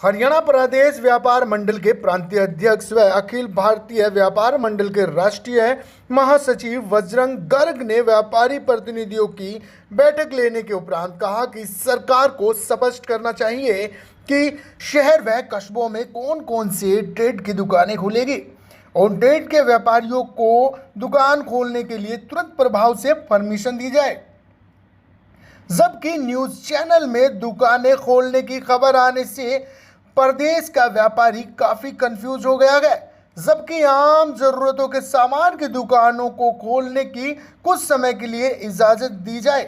हरियाणा प्रदेश व्यापार मंडल के प्रांतीय अध्यक्ष व अखिल भारतीय व्यापार मंडल के राष्ट्रीय महासचिव बजरंग गर्ग ने व्यापारी प्रतिनिधियों की बैठक लेने के उपरांत कहा कि सरकार को स्पष्ट करना चाहिए कि शहर व कस्बों में कौन कौन से ट्रेड की दुकानें खुलेगी और ट्रेड के व्यापारियों को दुकान खोलने के लिए तुरंत प्रभाव से परमिशन दी जाए। जबकि न्यूज चैनल में दुकानें खोलने की खबर आने से प्रदेश का व्यापारी काफी कंफ्यूज हो गया है, जबकि आम जरूरतों के सामान की दुकानों को खोलने की कुछ समय के लिए इजाजत दी जाए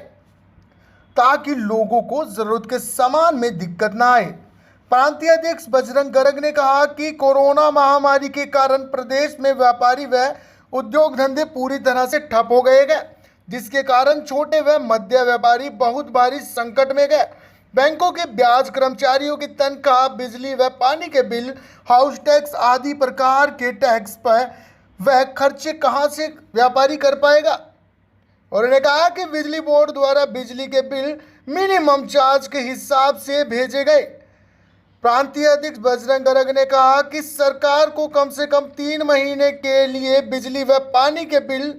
ताकि लोगों को जरूरत के सामान में दिक्कत ना आए। प्रांतीय अध्यक्ष बजरंग गर्ग ने कहा कि कोरोना महामारी के कारण प्रदेश में व्यापारी व उद्योग धंधे पूरी तरह से ठप हो गए हैं, जिसके कारण छोटे व मध्य व्यापारी बहुत भारी संकट में गए। बैंकों के ब्याज, कर्मचारियों की तनख्वाह, बिजली व पानी के बिल, हाउस टैक्स आदि प्रकार के टैक्स पर वह खर्चे कहां से व्यापारी कर पाएगा। और उन्होंने कहा कि बिजली बोर्ड द्वारा बिजली के बिल मिनिमम चार्ज के हिसाब से भेजे गए। प्रांतीय अध्यक्ष बजरंग गर्ग ने कहा कि सरकार को कम से कम 3 महीने के लिए बिजली व पानी के बिल,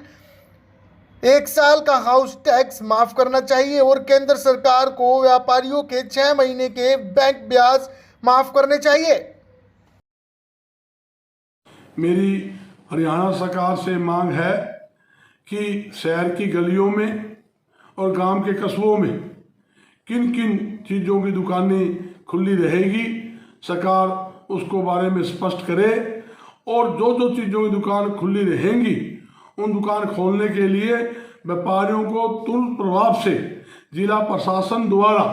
1 साल का हाउस टैक्स माफ करना चाहिए और केंद्र सरकार को व्यापारियों के 6 महीने के बैंक ब्याज माफ करने चाहिए। मेरी हरियाणा सरकार से मांग है कि शहर की गलियों में और गांव के कस्बों में किन किन चीज़ों की दुकानें खुली रहेगी, सरकार उसको बारे में स्पष्ट करे और जो जो चीज़ों की दुकान खुली रहेंगी उन दुकान खोलने के लिए व्यापारियों को तुरंत प्रभाव से जिला प्रशासन द्वारा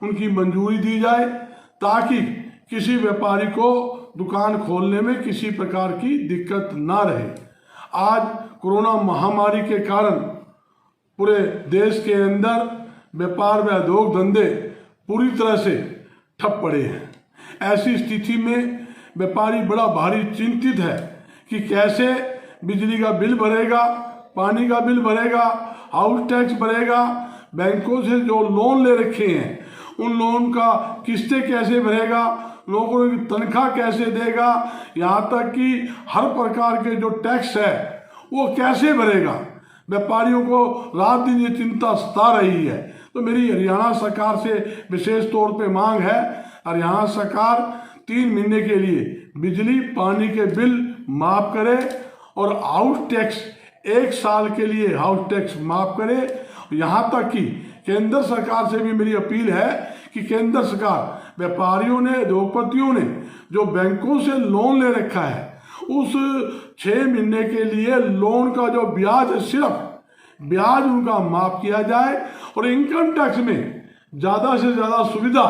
उनकी मंजूरी दी जाए ताकि किसी व्यापारी को दुकान खोलने में किसी प्रकार की दिक्कत ना रहे। आज कोरोना महामारी के कारण पूरे देश के अंदर व्यापार व उद्योग धंधे पूरी तरह से ठप पड़े हैं। ऐसी स्थिति में व्यापारी बड़ा भारी चिंतित है कि कैसे बिजली का बिल भरेगा, पानी का बिल भरेगा, हाउस टैक्स भरेगा, बैंकों से जो लोन ले रखे हैं उन लोन का किस्तें कैसे भरेगा, लोगों की तनख्वाह कैसे देगा, यहाँ तक कि हर प्रकार के जो टैक्स है वो कैसे भरेगा। व्यापारियों को रात दिन ये चिंता सता रही है। तो मेरी हरियाणा सरकार से विशेष तौर पे मांग है, हरियाणा सरकार 3 महीने के लिए बिजली पानी के बिल माफ करे और हाउस टैक्स 1 साल के लिए हाउस टैक्स माफ करे। यहाँ तक कि केंद्र सरकार से भी मेरी अपील है कि केंद्र सरकार व्यापारियों ने, उद्योगपतियों ने जो बैंकों से लोन ले रखा है उस 6 महीने के लिए लोन का जो ब्याज है सिर्फ ब्याज उनका माफ किया जाए और इनकम टैक्स में ज़्यादा से ज़्यादा सुविधा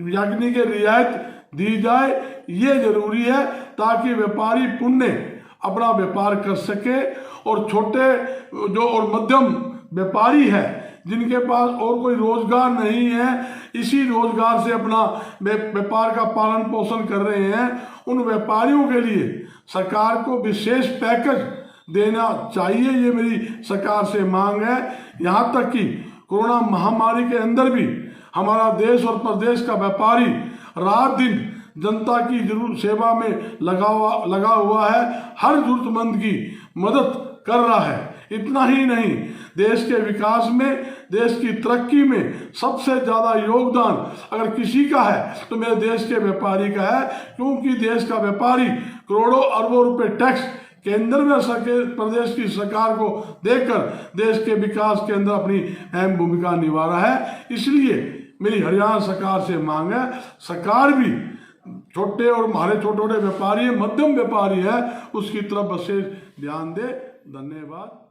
यानी कि रियायत दी जाए। ये जरूरी है ताकि व्यापारी पुण्य अपना व्यापार कर सके और छोटे जो और मध्यम व्यापारी है जिनके पास और कोई रोजगार नहीं है, इसी रोजगार से अपना व्यापार का पालन पोषण कर रहे हैं, उन व्यापारियों के लिए सरकार को विशेष पैकेज देना चाहिए। ये मेरी सरकार से मांग है। यहाँ तक कि कोरोना महामारी के अंदर भी हमारा देश और प्रदेश का व्यापारी रात दिन जनता की जरूर सेवा में लगा हुआ है, हर जरूरतमंद की मदद कर रहा है। इतना ही नहीं, देश के विकास में, देश की तरक्की में सबसे ज़्यादा योगदान अगर किसी का है तो मेरे देश के व्यापारी का है, क्योंकि देश का व्यापारी करोड़ों अरबों रुपए टैक्स केंद्र में प्रदेश की सरकार को देकर देश के विकास के अंदर अपनी अहम भूमिका निभा रहा है। इसलिए मेरी हरियाणा सरकार से मांग है, सरकार भी छोटे और हमारे छोटे छोटे व्यापारी है, मध्यम व्यापारी है, उसकी तरफ विशेष ध्यान दे। धन्यवाद।